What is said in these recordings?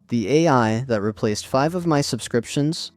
the AI that replaced 5 of my subscriptions.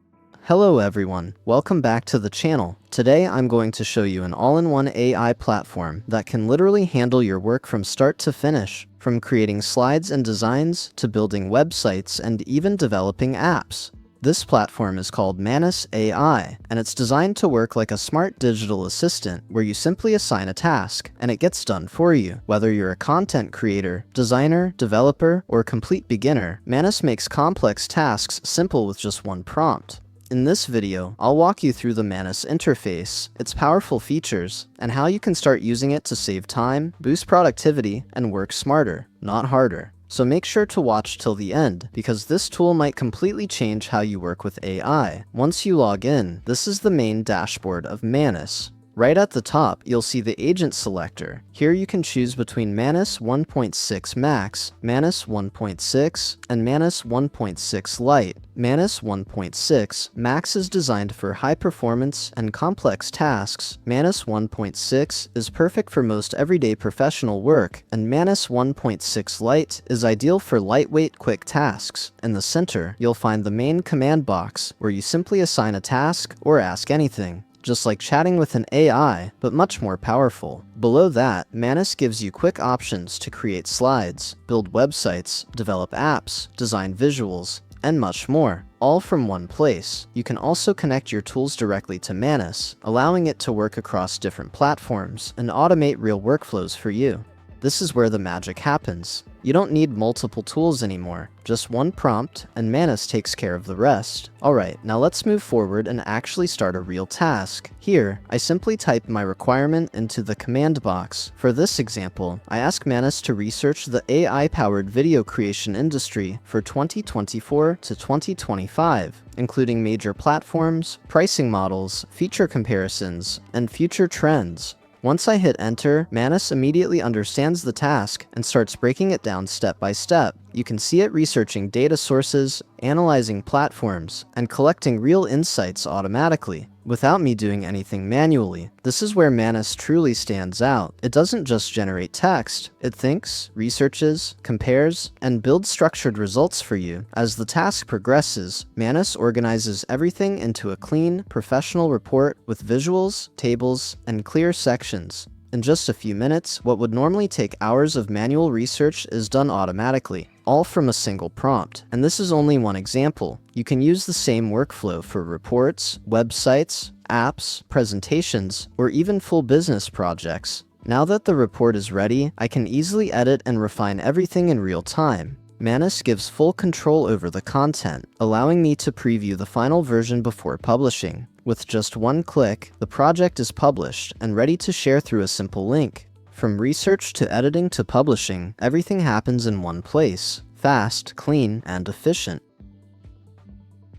Hello everyone, welcome back to the channel. Today I'm going to show you an all-in-one AI platform that can literally handle your work from start to finish, from creating slides and designs to building websites and even developing apps. This platform is called Manus AI, and it's designed to work like a smart digital assistant where you simply assign a task, and it gets done for you. Whether you're a content creator, designer, developer, or complete beginner, Manus makes complex tasks simple with just one prompt. In this video, I'll walk you through the Manus interface, its powerful features, and how you can start using it to save time, boost productivity, and work smarter, not harder. So make sure to watch till the end, because this tool might completely change how you work with AI. Once you log in, this is the main dashboard of Manus. Right at the top, you'll see the agent selector. Here you can choose between Manus 1.6 Max, Manus 1.6, and Manus 1.6 Lite. Manus 1.6 Max is designed for high performance and complex tasks. Manus 1.6 is perfect for most everyday professional work, and Manus 1.6 Lite is ideal for lightweight, quick tasks. In the center, you'll find the main command box, where you simply assign a task or ask anything. Just like chatting with an AI, but much more powerful. Below that, Manus gives you quick options to create slides, build websites, develop apps, design visuals, and much more, all from one place. You can also connect your tools directly to Manus, allowing it to work across different platforms and automate real workflows for you. This is where the magic happens. You don't need multiple tools anymore, just one prompt, and Manus takes care of the rest. Alright, now let's move forward and actually start a real task. Here, I simply type my requirement into the command box. For this example, I ask Manus to research the AI-powered video creation industry for 2024 to 2025, including major platforms, pricing models, feature comparisons, and future trends. Once I hit enter, Manus immediately understands the task and starts breaking it down step by step. You can see it researching data sources, analyzing platforms, and collecting real insights automatically, without me doing anything manually. This is where Manus truly stands out. It doesn't just generate text, it thinks, researches, compares, and builds structured results for you. As the task progresses, Manus organizes everything into a clean, professional report with visuals, tables, and clear sections. In just a few minutes, what would normally take hours of manual research is done automatically, all from a single prompt. And this is only one example. You can use the same workflow for reports, websites, apps, presentations, or even full business projects. Now that the report is ready, I can easily edit and refine everything in real time. Manus gives full control over the content, allowing me to preview the final version before publishing. With just one click, the project is published and ready to share through a simple link. From research to editing to publishing, everything happens in one place, fast, clean, and efficient.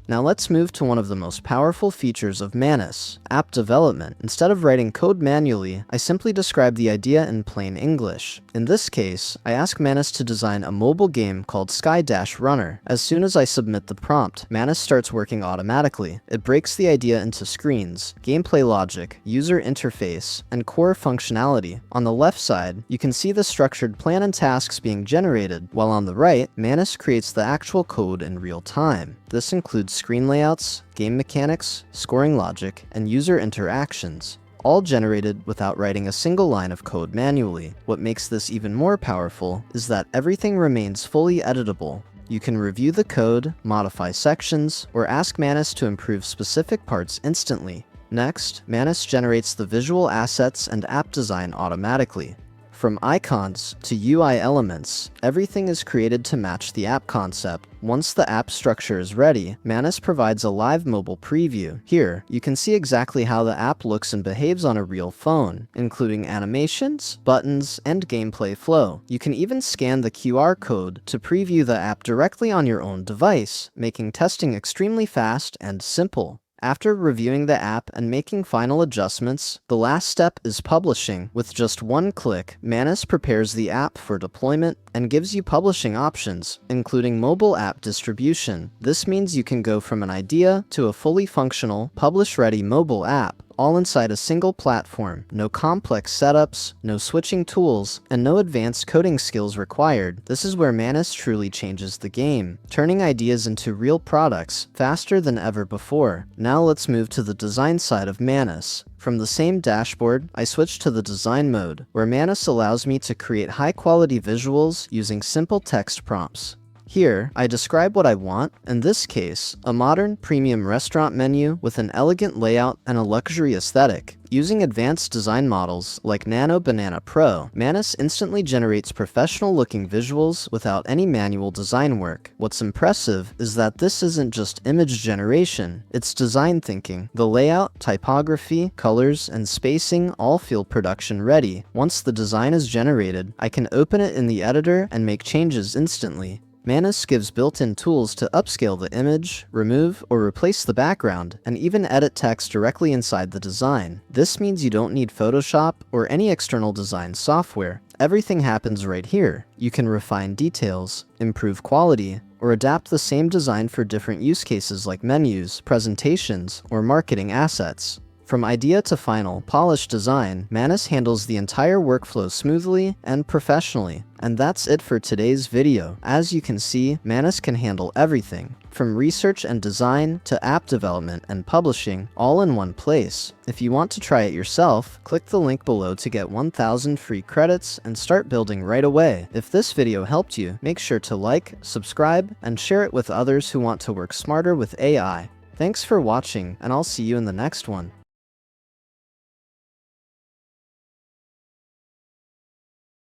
Now let's move to one of the most powerful features of Manus, app development. Instead of writing code manually, I simply describe the idea in plain English. In this case, I ask Manus to design a mobile game called Sky-Runner. As soon as I submit the prompt, Manus starts working automatically. It breaks the idea into screens, gameplay logic, user interface, and core functionality. On the left side, you can see the structured plan and tasks being generated, while on the right, Manus creates the actual code in real time. This includes screen layouts, game mechanics, scoring logic, and user interactions, all generated without writing a single line of code manually. What makes this even more powerful is that everything remains fully editable. You can review the code, modify sections, or ask Manus to improve specific parts instantly. Next, Manus generates the visual assets and app design automatically. From icons to UI elements, everything is created to match the app concept. Once the app structure is ready, Manus provides a live mobile preview. Here, you can see exactly how the app looks and behaves on a real phone, including animations, buttons, and gameplay flow. You can even scan the QR code to preview the app directly on your own device, making testing extremely fast and simple. After reviewing the app and making final adjustments, the last step is publishing. With just one click, Manus prepares the app for deployment and gives you publishing options, including mobile app distribution. This means you can go from an idea to a fully functional, publish-ready mobile app, all inside a single platform. No complex setups, no switching tools, and no advanced coding skills required. This is where Manus truly changes the game, turning ideas into real products faster than ever before. Now let's move to the design side of Manus. From the same dashboard, I switched to the design mode, where Manus allows me to create high-quality visuals using simple text prompts. Here, I describe what I want, in this case, a modern premium restaurant menu with an elegant layout and a luxury aesthetic. Using advanced design models like Nano Banana Pro, Manus instantly generates professional-looking visuals without any manual design work. What's impressive is that this isn't just image generation, it's design thinking. The layout, typography, colors, and spacing all feel production-ready. Once the design is generated, I can open it in the editor and make changes instantly. Manus gives built-in tools to upscale the image, remove or replace the background, and even edit text directly inside the design. This means you don't need Photoshop or any external design software. Everything happens right here. You can refine details, improve quality, or adapt the same design for different use cases like menus, presentations, or marketing assets. From idea to final, polished design, Manus handles the entire workflow smoothly and professionally. And that's it for today's video. As you can see, Manus can handle everything, from research and design to app development and publishing, all in one place. If you want to try it yourself, click the link below to get 1,000 free credits and start building right away. If this video helped you, make sure to like, subscribe, and share it with others who want to work smarter with AI. Thanks for watching, and I'll see you in the next one.